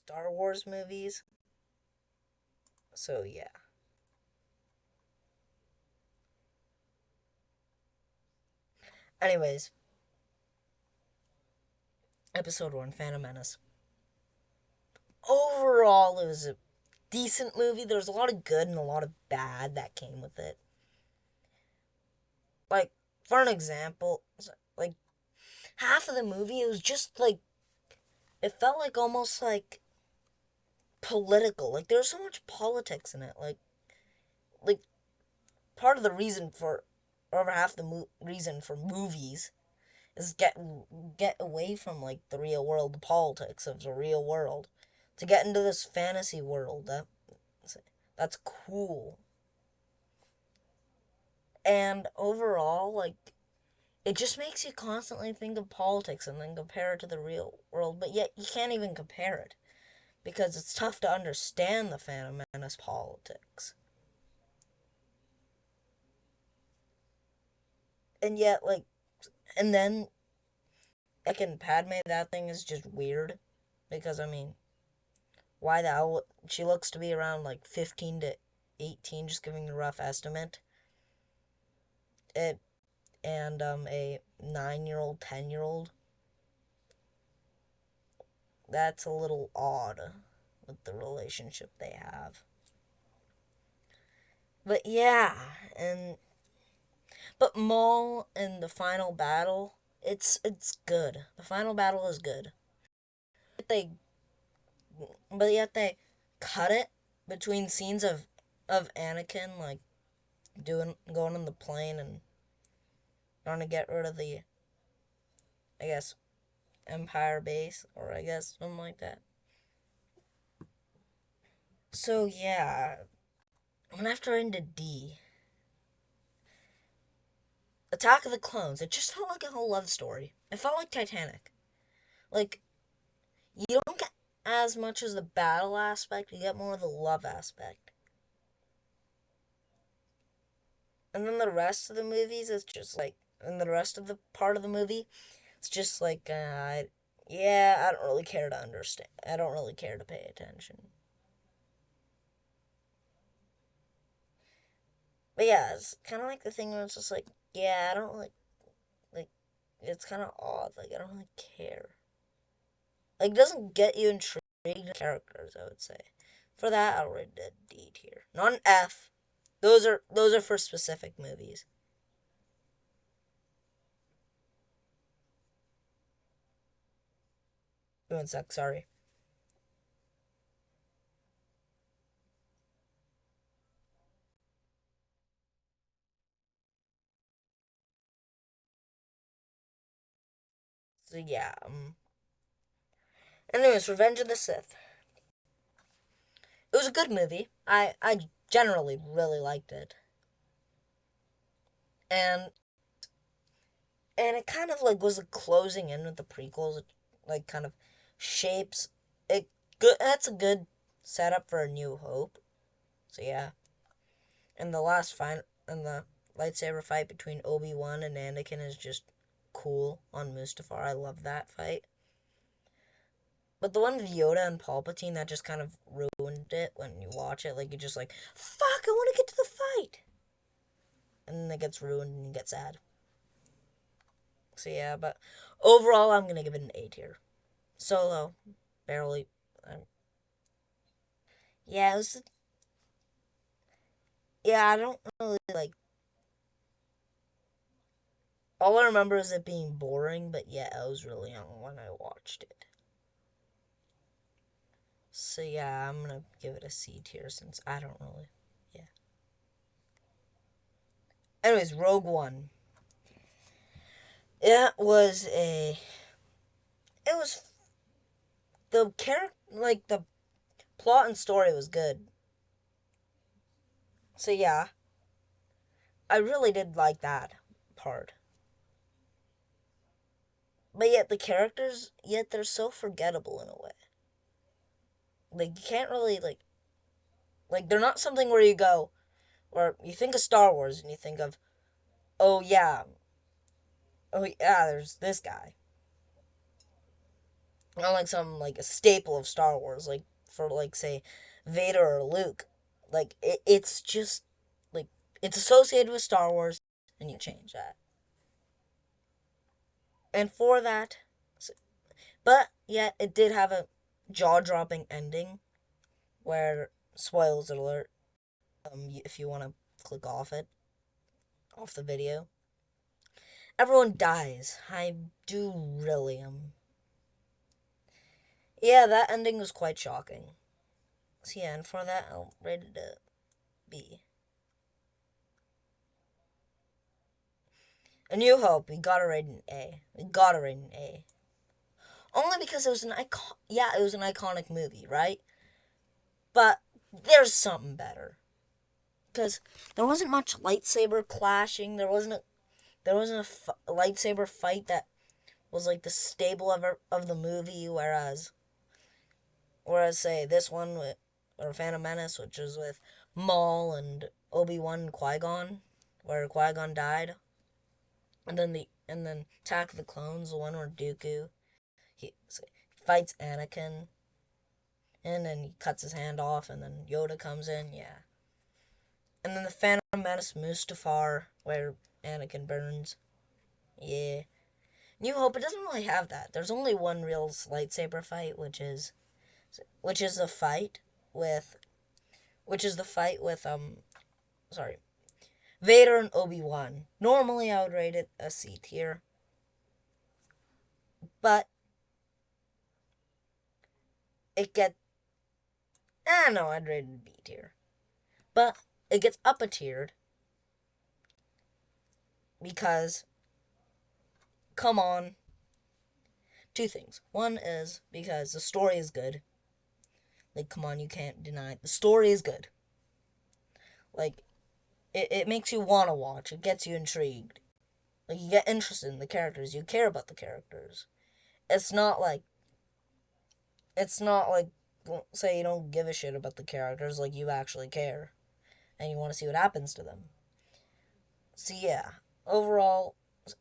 Star Wars movies. So yeah. Anyways, episode 1, Phantom Menace. Overall, it was a decent movie. There was a lot of good and a lot of bad that came with it. Like, for an example, like, half of the movie, it was just like, it felt like almost like political. Like, there was so much politics in it. Like part of the reason for, or over half the reason for movies is get away from like the real world, the politics of the real world, to get into this fantasy world that's cool. And overall, like, it just makes you constantly think of politics and then compare it to the real world, but yet you can't even compare it because it's tough to understand the Phantom Menace politics. And yet, like, and then, like, in Padme, that thing is just weird because, I mean, why the hell? She looks to be around like 15 to 18, just giving a rough estimate. It, and a 9-year old, 10-year old. That's a little odd with the relationship they have. But yeah, and but Maul in the final battle, it's good. The final battle is good. They but yet they cut it between scenes of Anakin like doing going on the plane and trying to get rid of the, I guess, Empire base, or I guess something like that. So yeah, when after into D, Attack of the Clones, it just felt like a whole love story. It felt like Titanic. Like, you don't get as much as the battle aspect, you get more of the love aspect. And then the rest of the movies, it's just like, and the rest of the part of the movie, it's just like, yeah, I don't really care to understand. I don't really care to pay attention. But yeah, it's kind of like the thing where it's just like, yeah, I don't like, it's kind of odd. Like, I don't really care. Like, it doesn't get you intrigued in characters, I would say. For that, I'll rate it a D tier. Not an F. Those are for specific movies. One sec, sorry. So yeah. Anyways, Revenge of the Sith. It was a good movie. I generally really liked it, and it kind of like was a closing in with the prequels. It like kind of shapes it good. That's a good setup for A New Hope. So yeah, and the last fight and the lightsaber fight between Obi-Wan and Anakin is just cool on Mustafar. I love that fight. But the one with Yoda and Palpatine, that just kind of ruined it when you watch it. Like, you're just like, fuck, I want to get to the fight. And then it gets ruined and you get sad. So yeah, but overall, I'm going to give it an A tier. Solo, barely. Um, yeah, it was. Yeah, I don't really like. All I remember is it being boring, but yeah, I was really young when I watched it. So yeah, I'm gonna give it a C tier since I don't really. Yeah. Anyways, Rogue One. It was a. It was the character, like the plot and story was good. So yeah, I really did like that part. But yet the characters, yet they're so forgettable in a way. Like, you can't really like they're not something where you go, or you think of Star Wars and you think of, oh yeah, oh yeah, there's this guy. Not like some like a staple of Star Wars, like for like say Vader or Luke. Like it's just like it's associated with Star Wars, and you change that. And for that, but yet it did have a jaw-dropping ending where spoilers alert. If you want to click off the video, everyone dies. I do really Yeah, that ending was quite shocking. So yeah, and for that, I'll rate it a B. A New Hope, we gotta rate an A. We gotta rate an A. Only because it was an icon. Yeah, it was an iconic movie, right? But there's something better. Because there wasn't much lightsaber clashing. There wasn't a lightsaber fight that was like the staple of the movie. Whereas say this one with or Phantom Menace, which was with Maul and Obi-Wan and Qui-Gon, where Qui-Gon died, and then Attack of the Clones, the one where Dooku fights Anakin, and then he cuts his hand off, and then Yoda comes in, yeah. And then the Phantom Menace Mustafar, where Anakin burns, yeah. New Hope, it doesn't really have that. There's only one real lightsaber fight, which is the fight with, sorry, Vader and Obi-Wan. Normally, I would rate it a C tier, but it get, no, I'd rate it a B tier. But it gets up a tiered because, come on, two things. One is because the story is good. Like, come on, you can't deny it. The story is good. Like, it makes you want to watch. It gets you intrigued. Like, you get interested in the characters. You care about the characters. It's not like, it's not like, say you don't give a shit about the characters. Like, you actually care. And you want to see what happens to them. So, yeah. Overall,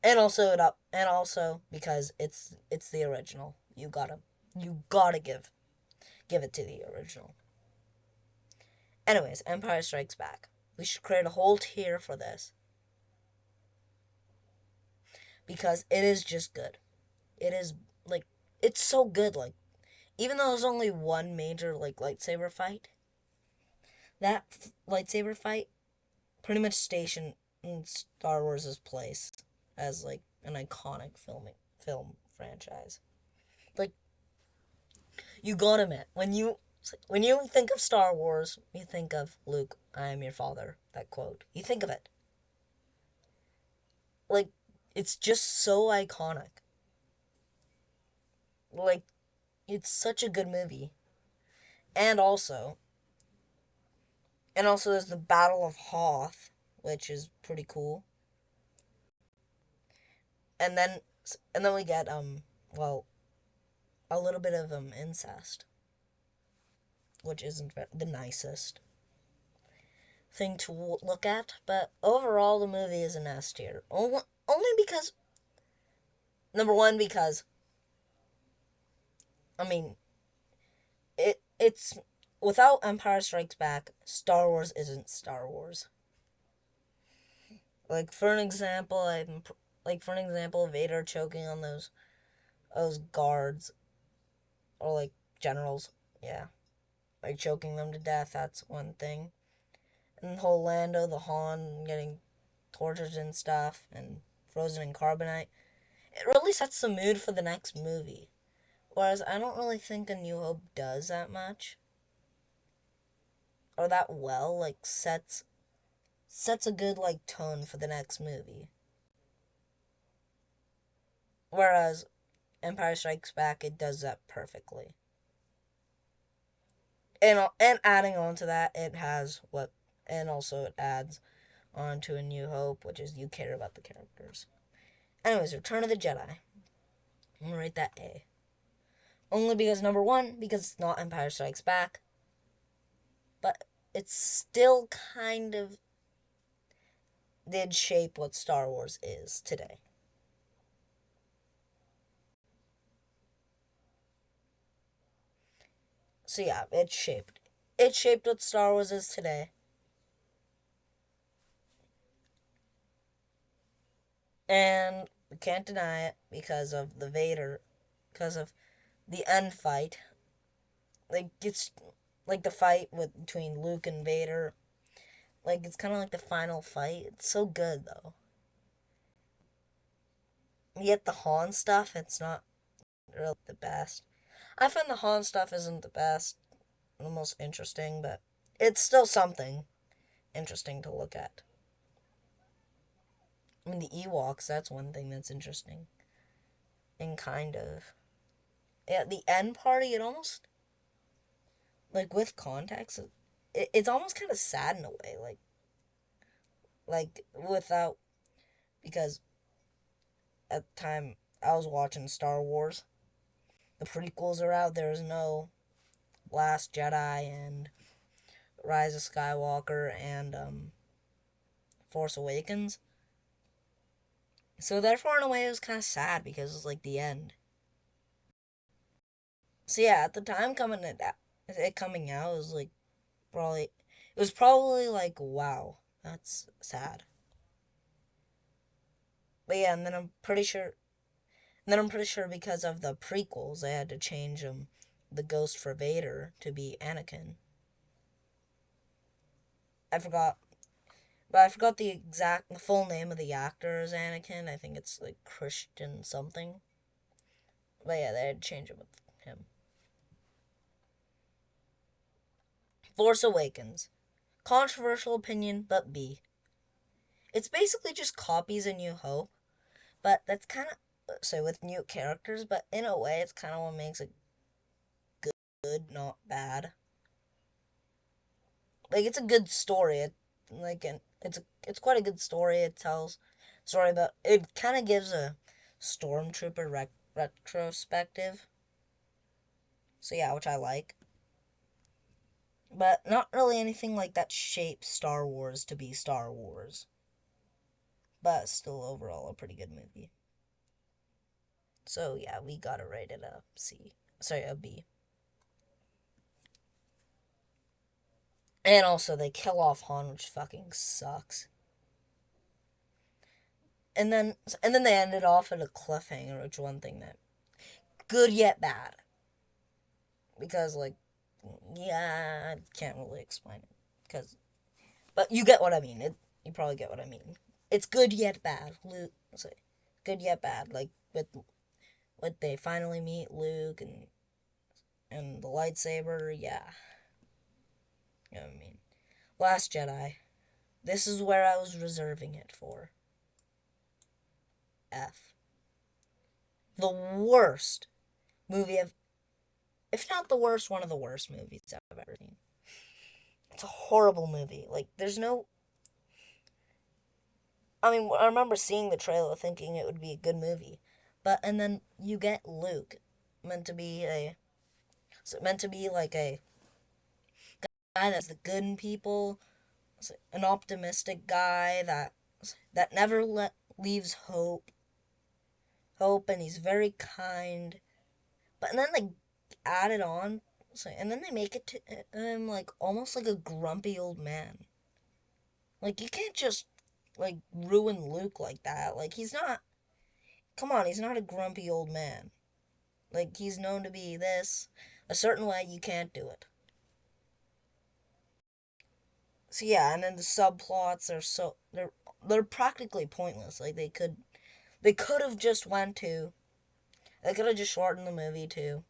and also because it's the original. You gotta give it to the original. Anyways, Empire Strikes Back. We should create a whole tier for this because it is just good. It is like it's so good. Like even though there's only one major like lightsaber fight, that lightsaber fight pretty much stationed in Star Wars' place as like an iconic film franchise. Like you gotta admit when you think of Star Wars, you think of Luke, I am your father. That quote. You think of it. Like it's just so iconic. Like it's such a good movie. And also there's the Battle of Hoth, which is pretty cool. And then we get well, a little bit of incest, which isn't the nicest thing to look at, but overall the movie is an S tier. Only because number one because I mean it's without Empire Strikes Back, Star Wars isn't Star Wars. Like for an example, Vader choking on those guards or like generals, yeah, like choking them to death. That's one thing. And the whole Lando, the Han getting tortured and stuff, and frozen in carbonite. It really sets the mood for the next movie. Whereas I don't really think A New Hope does that much or that well. Like sets a good like tone for the next movie. Whereas Empire Strikes Back, it does that perfectly. And adding on to that, and also it adds on to A New Hope, which is you care about the characters. Anyways, Return of the Jedi. I'm gonna rate that A. Only because number one, because it's not Empire Strikes Back, but it's still kind of did shape what Star Wars is today. So yeah, it shaped what Star Wars is today. And we can't deny it because of the end fight. Like it's like the fight between Luke and Vader. Like it's kind of like the final fight. It's so good though. Yet the Han stuff, it's not really the best. I find the Han stuff isn't the best, the most interesting, but it's still something interesting to look at. I mean, the Ewoks, that's one thing that's interesting. And kind of. Yeah, the end party, it almost, like, with context, it's almost kind of sad in a way. Without, because at the time I was watching Star Wars, the prequels are out, there's no Last Jedi and Rise of Skywalker and, Force Awakens. So therefore, in a way, it was kind of sad because it's like the end. So yeah, at the time it coming out, it was like probably it was probably like wow, that's sad. But yeah, and then I'm pretty sure because of the prequels, they had to change the ghost for Vader to be Anakin. I forgot, but I forgot the full name of the actor as Anakin. I think it's like Christian something. But yeah, they had to change it with him. Force Awakens. Controversial opinion, but B. It's basically just copies A New Hope, but that's kind of so with new characters, but in a way, it's kind of what makes it good, not bad. Like it's a good story. It's quite a good story. It tells story about it. Kind of gives a stormtrooper retrospective. So yeah, which I like, but not really anything like that shapes Star Wars to be Star Wars. But still, overall, a pretty good movie. So yeah, we gotta rate it a C. Sorry, a B. And also, they kill off Han, which fucking sucks. And then, and then they ended off at a cliffhanger, which one thing that good yet bad, because like, yeah, I can't really explain it, because, but you get what I mean. You probably get what I mean. It's good yet bad. Luke, good yet bad. Like with they finally meet Luke and the lightsaber. Yeah, you know what I mean. Last Jedi. This is where I was reserving it for. F. The worst movie of, if not the worst, one of the worst movies I've ever seen. It's a horrible movie. Like, there's no. I mean, I remember seeing the trailer thinking it would be a good movie. And then you get Luke, meant to be a. Meant to be like a guy that's the good in people, an optimistic guy that never leaves hope, and he's very kind. But and then they add it on, and then they make it to him like almost like a grumpy old man. Like you can't just like ruin Luke like that. Like he's not. Come on, he's not a grumpy old man. Like he's known to be this a certain way. You can't do it. So yeah, and then the subplots are they're practically pointless. Like they could have just went to they could have just shortened the movie to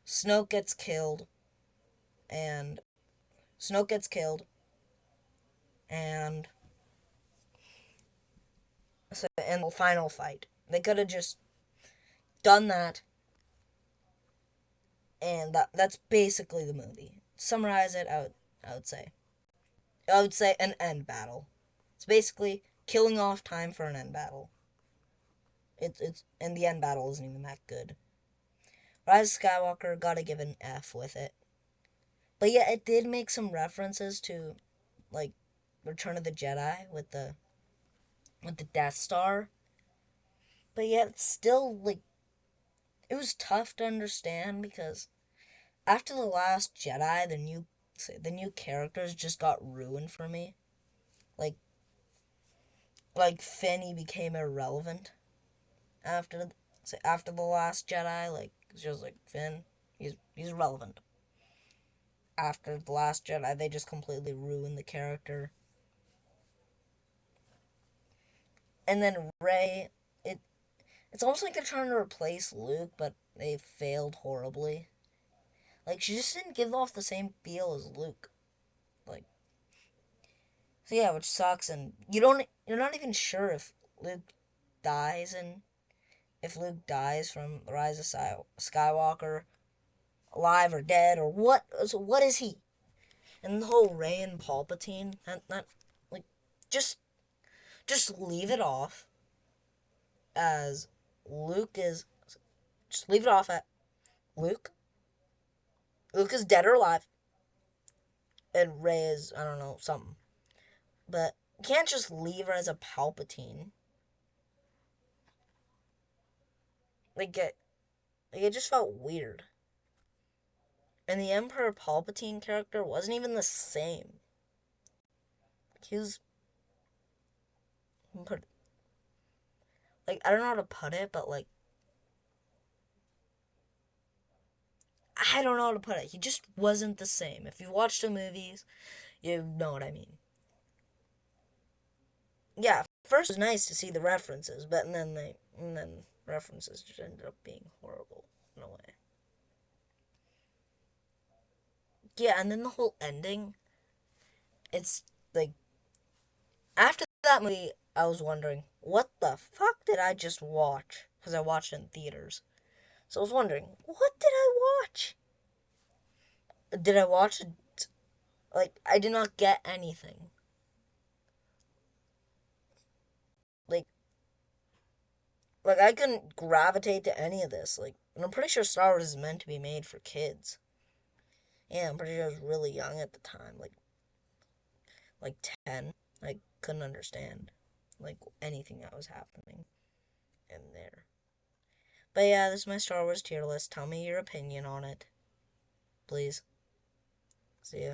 Snoke gets killed and Snoke gets killed and so and the final fight. They could have just done that, and that's basically the movie. Summarize it, I would say an end battle. It's basically killing off time for an end battle. It's and the end battle isn't even that good. Rise of Skywalker gotta give an F with it. But yeah, it did make some references to like Return of the Jedi with the Death Star. But yet it's still like it was tough to understand because after The Last Jedi, the new characters just got ruined for me. Like Finn, he became irrelevant after The Last Jedi. Like it's just like Finn, he's irrelevant. After The Last Jedi, they just completely ruined the character. And then Rey, it's almost like they're trying to replace Luke, but they failed horribly. Like she just didn't give off the same feel as Luke. Like so yeah, which sucks. And you're not even sure Dies and if Luke dies from the Rise of Skywalker, alive or dead or what. So what is he? And the whole Rey and Palpatine, not like just leave it off as Luke is. Just leave it off at Luke. Luke is dead or alive, and Rey is, I don't know, something. But you can't just leave her as a Palpatine. It just felt weird. And the Emperor Palpatine character wasn't even the same. He was put I don't know how to put it, but I don't know how to put it. He just wasn't the same. If you watched the movies, you know what I mean. Yeah, first it was nice to see the references, but and then references just ended up being horrible in a way. Yeah, and then the whole ending, it's like after that movie, I was wondering what the fuck did I just watch? Because I watched it in theaters, so I was wondering what did I watch? Did I watch it? I did not get anything. Like I couldn't gravitate to any of this. And I'm pretty sure Star Wars is meant to be made for kids. Yeah, I'm pretty sure I was really young at the time, like 10. I couldn't understand anything that was happening in there. But yeah, this is my Star Wars tier list. Tell me your opinion on it, please. See ya.